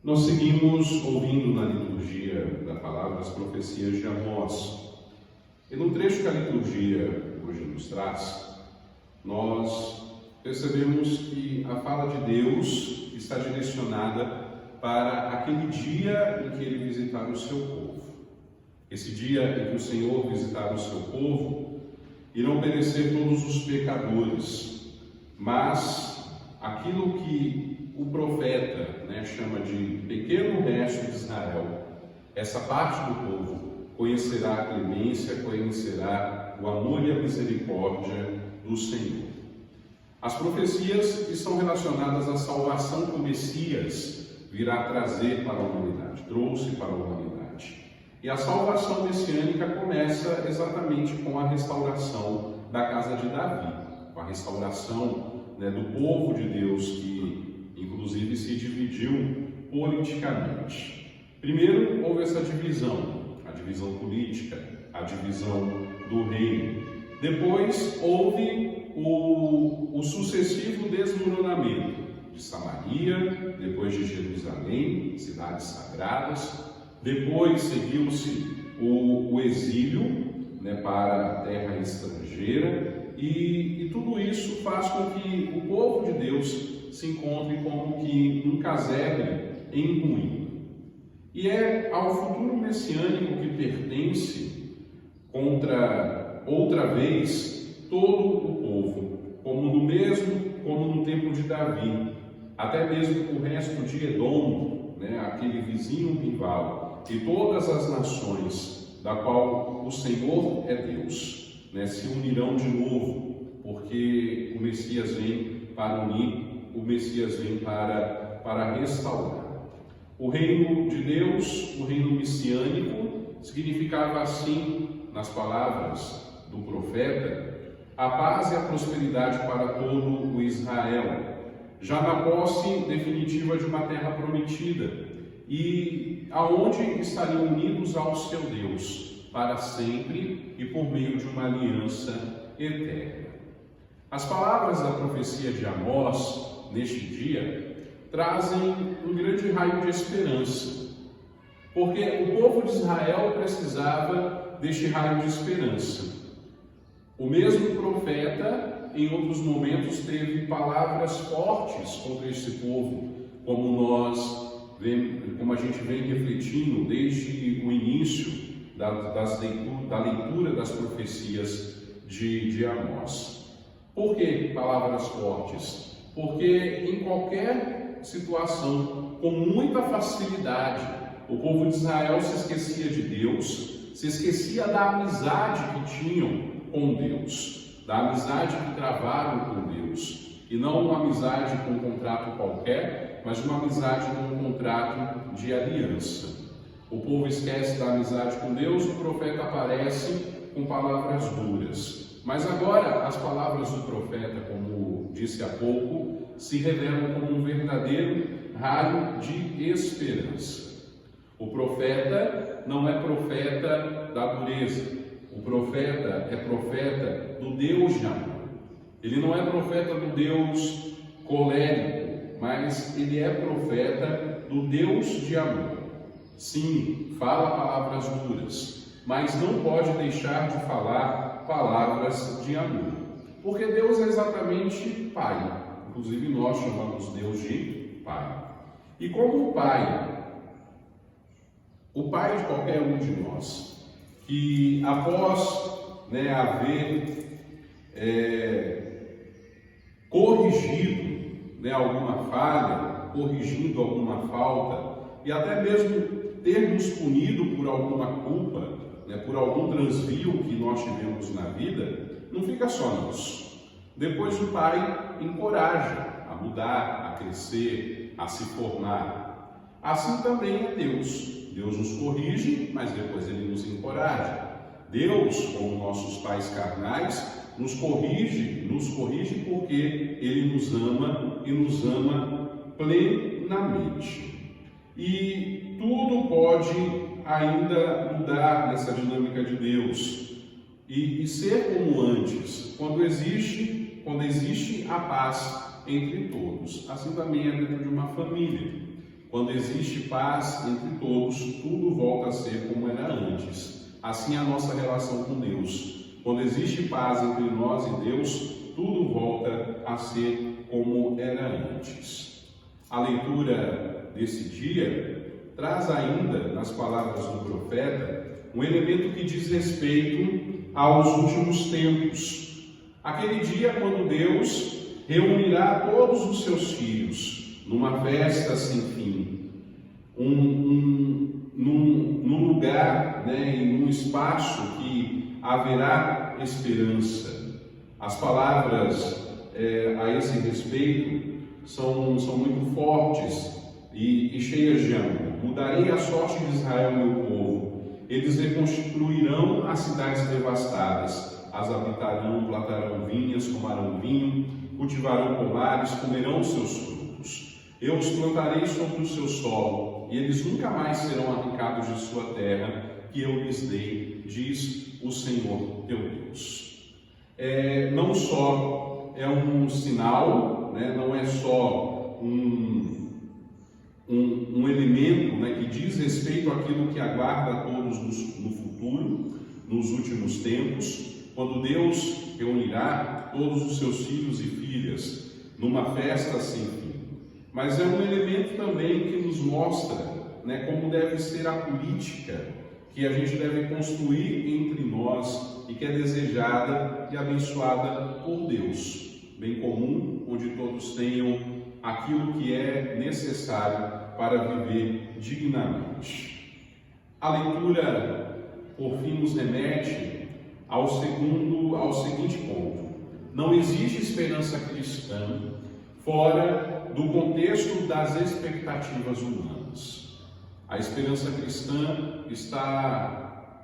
Nós seguimos ouvindo na liturgia da palavra as profecias de Amós. E no trecho que a liturgia hoje nos traz, nós percebemos que a fala de Deus está direcionada para aquele dia em que Ele visitar o seu povo. Esse dia em que o Senhor visitar o seu povo, irão perecer todos os pecadores, mas aquilo que o profeta chama de pequeno resto de Israel, essa parte do povo, conhecerá a clemência, conhecerá o amor e a misericórdia do Senhor. As profecias estão relacionadas à salvação que o Messias virá trazer para a humanidade, trouxe para a humanidade. E a salvação messiânica começa exatamente com a restauração da casa de Davi, com a restauração do povo de Deus que inclusive se dividiu politicamente. Primeiro houve essa divisão, a divisão política, a divisão do reino. Depois houve o sucessivo desmoronamento de Samaria, depois de Jerusalém, cidades sagradas. Depois seguiu-se o exílio para a terra estrangeira, e tudo isso faz com que o povo de Deus se encontre como que num casebre em ruína. E é ao futuro messiânico que pertence, outra vez, todo o povo, como no tempo de Davi, até mesmo o resto de Edom, aquele vizinho rival, e todas as nações da qual o Senhor é Deus, se unirão de novo, porque o Messias vem para unir, o Messias vem para restaurar. O reino de Deus, o reino messiânico, significava assim, nas palavras do profeta, a paz e a prosperidade para todo o Israel, já na posse definitiva de uma terra prometida, e aonde estariam unidos ao seu Deus, para sempre e por meio de uma aliança eterna. As palavras da profecia de Amós, neste dia, trazem um grande raio de esperança, porque o povo de Israel precisava deste raio de esperança. O mesmo profeta, em outros momentos, teve palavras fortes contra este povo, como a gente vem refletindo desde o início da leitura das profecias de Amós. Por que palavras fortes? Porque em qualquer situação, com muita facilidade, o povo de Israel se esquecia de Deus, se esquecia da amizade que tinham com Deus, da amizade que travaram com Deus, e não uma amizade com um contrato qualquer, mas uma amizade com um contrato de aliança. O povo esquece da amizade com Deus, o profeta aparece com palavras duras. Mas agora as palavras do profeta, como disse há pouco, se revelam como um verdadeiro raio de esperança. O profeta não é profeta da dureza. O profeta é profeta do Deus de amor. Ele não é profeta do Deus colérico, mas ele é profeta do Deus de amor. Sim, fala palavras duras, mas não pode deixar de falar palavras de amor. Porque Deus é exatamente Pai. Inclusive nós chamamos Deus de Pai. E como o Pai de qualquer um de nós, que após haver corrigido alguma falha, corrigindo alguma falta, e até mesmo ter nos punido por alguma culpa, por algum transvio que nós tivemos na vida, não fica só nisso. Depois o Pai encoraja a mudar, a crescer, a se formar. Assim também é Deus. Deus nos corrige, mas depois Ele nos encoraja. Deus, como nossos pais carnais, nos corrige porque Ele nos ama e nos ama plenamente. E tudo pode ainda mudar nessa dinâmica de Deus e ser como antes, quando existe a paz entre todos. Assim também é dentro de uma família. quando existe paz entre todos, tudo volta a ser como era antes. Assim é a nossa relação com Deus. Quando existe paz entre nós e Deus, tudo volta a ser como era antes. A leitura desse dia traz ainda, nas palavras do profeta, um elemento que diz respeito aos últimos tempos. Aquele dia quando Deus reunirá todos os seus filhos numa festa sem fim, num lugar, em um espaço que haverá esperança. As palavras a esse respeito são muito fortes e cheias de amor. Mudarei a sorte de Israel, meu povo. Eles reconstruirão as cidades devastadas, as habitarão, plantarão vinhas, tomarão vinho, cultivarão pomares, comerão os seus frutos. Eu os plantarei sobre o seu solo, e eles nunca mais serão arrancados de sua terra, que eu lhes dei, diz o Senhor teu Deus. Não só é um sinal, não é só um elemento que diz respeito àquilo que aguarda a todos no futuro, nos últimos tempos, quando Deus reunirá todos os seus filhos e filhas numa festa sem fim. Mas é um elemento também que nos mostra como deve ser a política que a gente deve construir entre nós e que é desejada e abençoada por Deus. Bem comum, onde todos tenham aquilo que é necessário para viver dignamente. A leitura, por fim, nos remete ao seguinte ponto: não existe esperança cristã fora do contexto das expectativas humanas. A esperança cristã está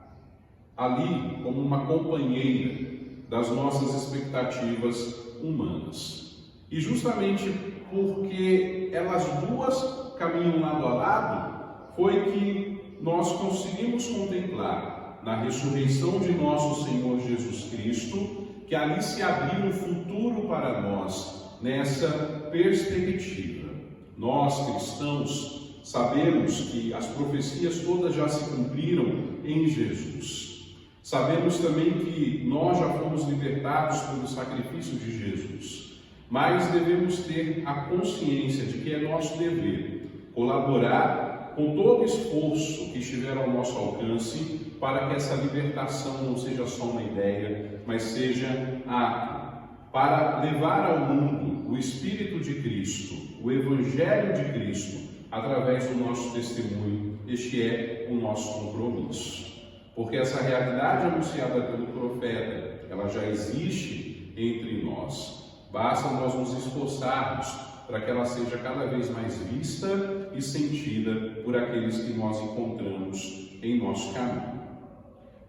ali como uma companheira das nossas expectativas humanas. E justamente porque elas duas caminham lado a lado, foi que nós conseguimos contemplar na ressurreição de nosso Senhor Jesus Cristo, que ali se abriu um futuro para nós, nessa perspectiva. Nós, cristãos, sabemos que as profecias todas já se cumpriram em Jesus. Sabemos também que nós já fomos libertados pelo sacrifício de Jesus, mas devemos ter a consciência de que é nosso dever colaborar com todo esforço que estiver ao nosso alcance para que essa libertação não seja só uma ideia, mas seja ato, para levar ao mundo o Espírito de Cristo, o Evangelho de Cristo, através do nosso testemunho. Este é o nosso compromisso. Porque essa realidade anunciada pelo profeta, ela já existe entre nós. Basta nós nos esforçarmos para que ela seja cada vez mais vista e sentida por aqueles que nós encontramos em nosso caminho.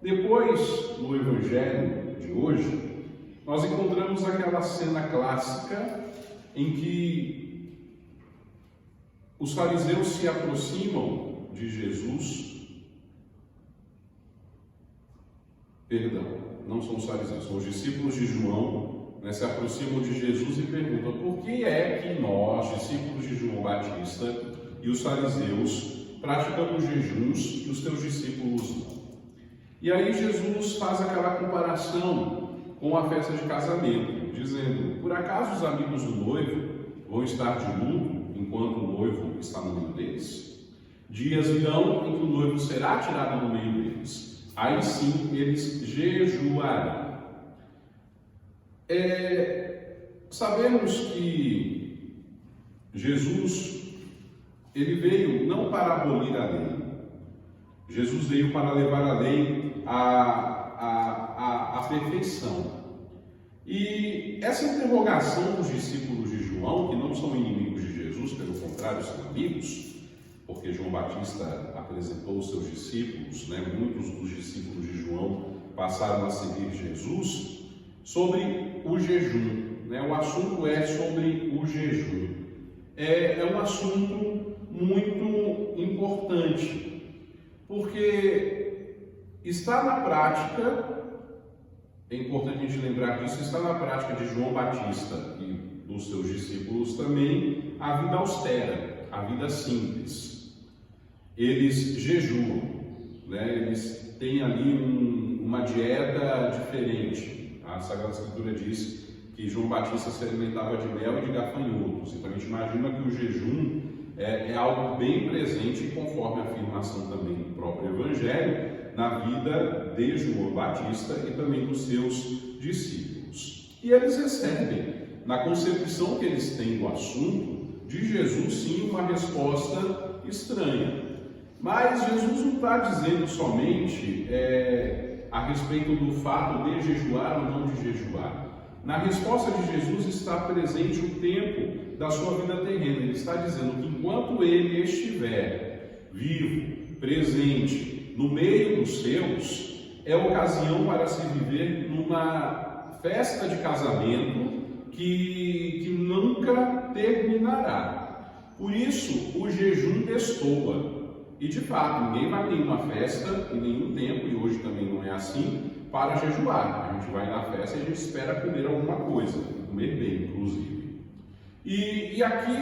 Depois, no Evangelho de hoje, nós encontramos aquela cena clássica em que os fariseus se aproximam de Jesus. Perdão, não são os fariseus, são os discípulos de João, se aproximam de Jesus e perguntam: por que é que nós, discípulos de João Batista e os fariseus, praticamos jejuns e os teus discípulos não? E aí Jesus faz aquela comparação com a festa de casamento, dizendo: por acaso os amigos do noivo vão estar de luto enquanto o noivo está no meio deles? Dias virão em que o noivo será tirado do meio deles, aí sim eles jejuarão. Sabemos que Jesus, ele veio não para abolir a lei. Jesus veio para levar a lei à perfeição. E essa interrogação dos discípulos de João, que não são inimigos de Jesus, pelo contrário, são amigos, porque João Batista apresentou os seus discípulos, muitos dos discípulos de João passaram a seguir Jesus, sobre o jejum. O assunto é sobre o jejum. É um assunto muito importante, porque está na prática, é importante a gente lembrar disso, está na prática de João Batista e dos seus discípulos também a vida austera, a vida simples. Eles jejuam, né? Eles têm ali uma dieta diferente. A Sagrada Escritura diz que João Batista se alimentava de mel e de gafanhotos. Então a gente imagina que o jejum é algo bem presente, conforme a afirmação também do próprio Evangelho, na vida de João Batista e também dos seus discípulos. E eles recebem, na concepção que eles têm do assunto, de Jesus sim uma resposta estranha. Mas Jesus não está dizendo somente a respeito do fato de jejuar ou não de jejuar. Na resposta de Jesus está presente o tempo da sua vida terrena. Ele está dizendo que enquanto ele estiver vivo, presente, no meio dos seus, é ocasião para se viver numa festa de casamento que nunca terminará. Por isso, o jejum destoa. E de fato, ninguém vai ter uma festa em nenhum tempo, e hoje também não é assim, para jejuar. A gente vai na festa e a gente espera comer alguma coisa, comer bem, inclusive. E aqui,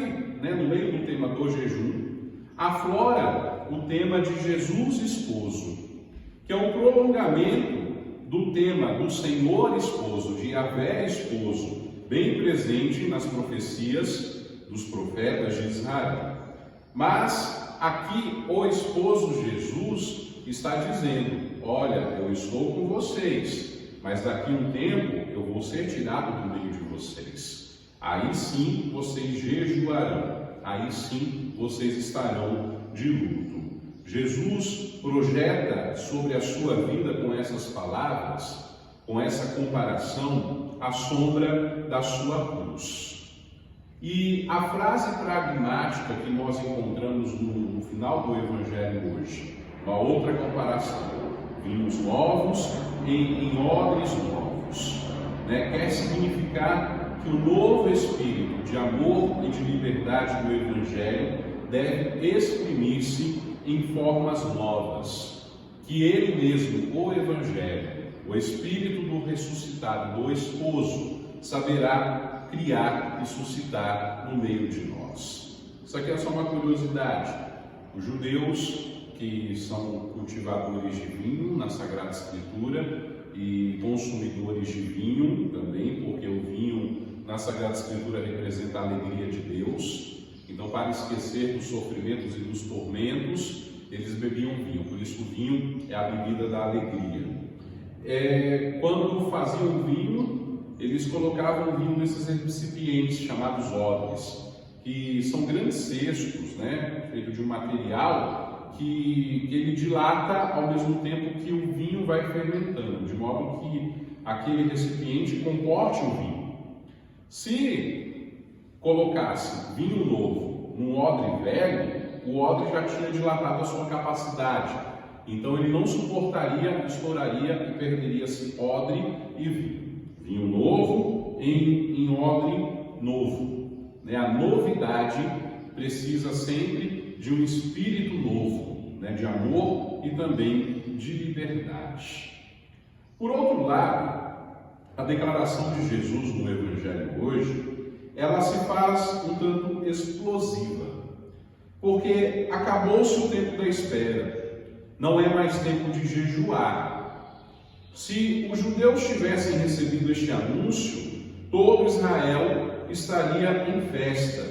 né, no meio do tema do jejum, aflora o tema de Jesus esposo, que é um prolongamento do tema do Senhor esposo, de Yahvé esposo, bem presente nas profecias dos profetas de Israel. Mas aqui o esposo Jesus está dizendo: olha, eu estou com vocês, mas daqui a um tempo eu vou ser tirado do meio de vocês. Aí sim vocês jejuarão, aí sim vocês estarão de luto. Jesus projeta sobre a sua vida com essas palavras, com essa comparação, a sombra da sua cruz. E a frase pragmática que nós encontramos no final do Evangelho hoje, uma outra comparação: vinhos novos em odres novos, né? Quer significar que o novo espírito de amor e de liberdade do Evangelho deve exprimir-se em formas novas, que ele mesmo, o Evangelho, o Espírito do ressuscitado, do esposo, saberá criar e suscitar no meio de nós. Isso aqui é só uma curiosidade. Os judeus, que são cultivadores de vinho na Sagrada Escritura e consumidores de vinho também, porque o vinho na Sagrada Escritura representa a alegria de Deus. Então, para esquecer dos sofrimentos e dos tormentos, eles bebiam vinho. Por isso, o vinho é a bebida da alegria. Quando faziam vinho, eles colocavam vinho nesses recipientes chamados odres, que são grandes cestos, né, feito de um material que ele dilata ao mesmo tempo que o vinho vai fermentando, de modo que aquele recipiente comporte o vinho. Se colocasse vinho novo num odre velho, o odre já tinha dilatado a sua capacidade, então ele não suportaria, estouraria e perderia-se odre e vinho. Vinho novo em odre novo, né? A novidade precisa sempre de um espírito novo, né? De amor e também de liberdade. Por outro lado, a declaração de Jesus no Evangelho hoje, ela se faz um tanto explosiva, porque acabou-se o tempo da espera, não é mais tempo de jejuar. Se os judeus tivessem recebido este anúncio, todo Israel estaria em festa,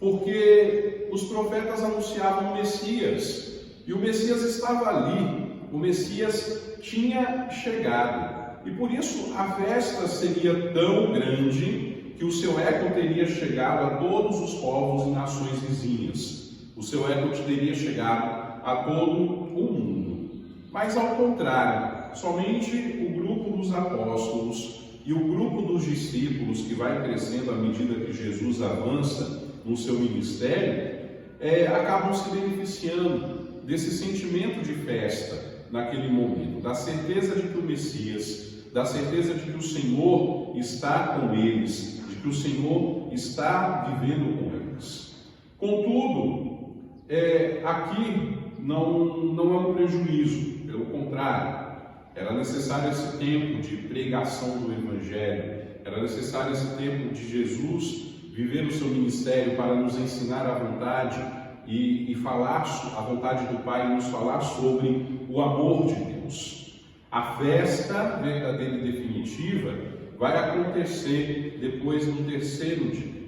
porque os profetas anunciavam o Messias, e o Messias estava ali, o Messias tinha chegado, e por isso a festa seria tão grande que o seu eco teria chegado a todos os povos e nações vizinhas. O seu eco teria chegado a todo o mundo. Mas ao contrário, somente o grupo dos apóstolos e o grupo dos discípulos, que vai crescendo à medida que Jesus avança no seu ministério, acabam se beneficiando desse sentimento de festa naquele momento, da certeza de que o Messias, da certeza de que o Senhor está com eles, de que o Senhor está vivendo com eles. Contudo, aqui não é um prejuízo, pelo contrário, era necessário esse tempo de pregação do Evangelho, Era necessário esse tempo de Jesus viver o seu ministério para nos ensinar a vontade e falar a vontade do Pai e nos falar sobre o amor de Deus. A festa verdadeira e definitiva vai acontecer depois do terceiro dia.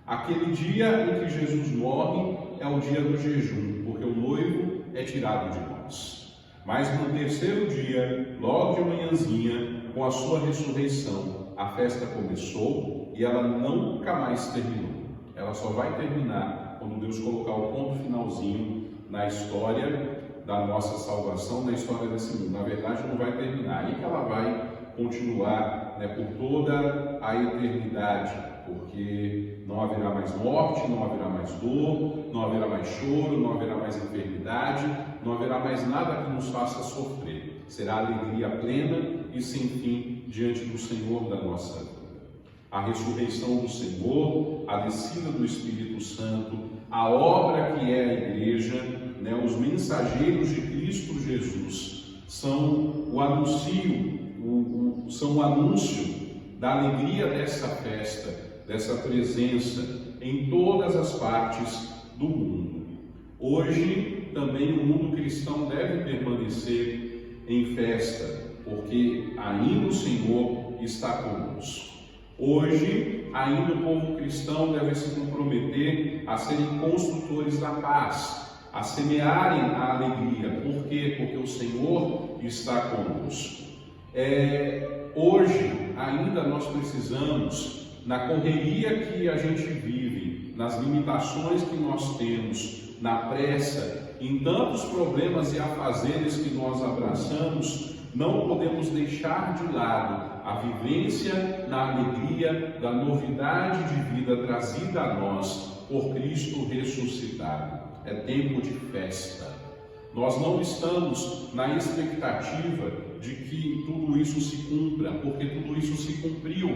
Aquele dia em que Jesus morre é o dia do jejum, porque o noivo é tirado de nós. Mas no terceiro dia, logo de manhãzinha, com a sua ressurreição, a festa começou e ela nunca mais terminou. Ela só vai terminar quando Deus colocar o ponto finalzinho na história da nossa salvação, na história desse mundo. Na verdade, não vai terminar. Aí que ela vai continuar, por toda a eternidade, porque não haverá mais morte, não haverá mais dor, não haverá mais choro, não haverá mais enfermidade, não haverá mais nada que nos faça sofrer. Será alegria plena e sem fim diante do Senhor da nossa vida. A ressurreição do Senhor, a descida do Espírito Santo, a obra que é a igreja, os mensageiros de Cristo Jesus, são o anúncio da alegria dessa festa, dessa presença em todas as partes do mundo. Hoje também o mundo cristão deve permanecer em festa, porque ainda o Senhor está conosco. Hoje, ainda o povo cristão deve se comprometer a serem construtores da paz, a semearem a alegria. Por quê? Porque o Senhor está conosco. Hoje, ainda nós precisamos, na correria que a gente vive, nas limitações que nós temos, na pressa, em tantos problemas e afazeres que nós abraçamos, não podemos deixar de lado a vivência na alegria da novidade de vida trazida a nós por Cristo ressuscitado. É tempo de festa. Nós não estamos na expectativa de que tudo isso se cumpra, porque tudo isso se cumpriu.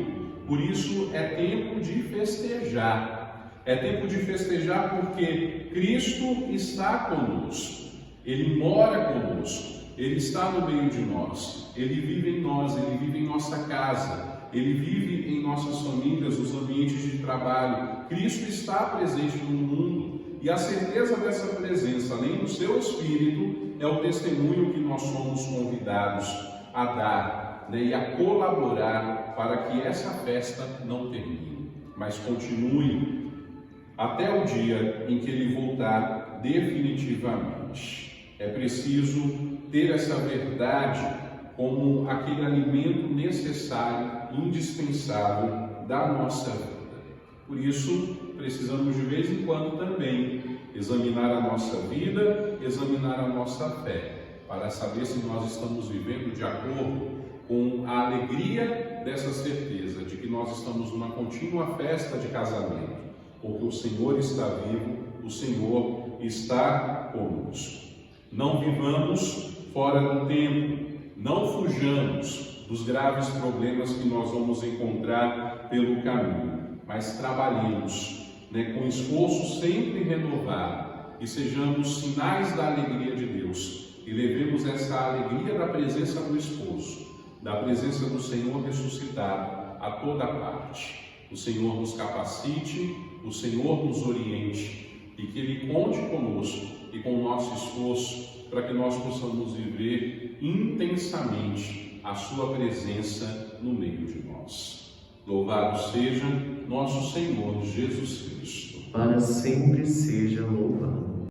Por isso é tempo de festejar. É tempo de festejar porque Cristo está conosco. Ele mora conosco. Ele está no meio de nós, Ele vive em nós, Ele vive em nossa casa, Ele vive em nossas famílias, nos ambientes de trabalho. Cristo está presente no mundo e a certeza dessa presença, além do seu Espírito, é o testemunho que nós somos convidados a dar, e a colaborar para que essa festa não termine, mas continue até o dia em que Ele voltar definitivamente. É preciso ter essa verdade como aquele alimento necessário, indispensável da nossa vida. Por isso, precisamos de vez em quando também examinar a nossa vida, examinar a nossa fé, para saber se nós estamos vivendo de acordo com a alegria dessa certeza de que nós estamos numa contínua festa de casamento, porque o Senhor está vivo, o Senhor está conosco. Não vivamos fora do tempo, não fujamos dos graves problemas que nós vamos encontrar pelo caminho, mas trabalhemos, com esforço sempre renovado e sejamos sinais da alegria de Deus e levemos essa alegria da presença do esposo, da presença do Senhor ressuscitado a toda parte. O Senhor nos capacite, o Senhor nos oriente e que Ele conte conosco e com o nosso esforço para que nós possamos viver intensamente a sua presença no meio de nós. Louvado seja nosso Senhor Jesus Cristo. Para sempre seja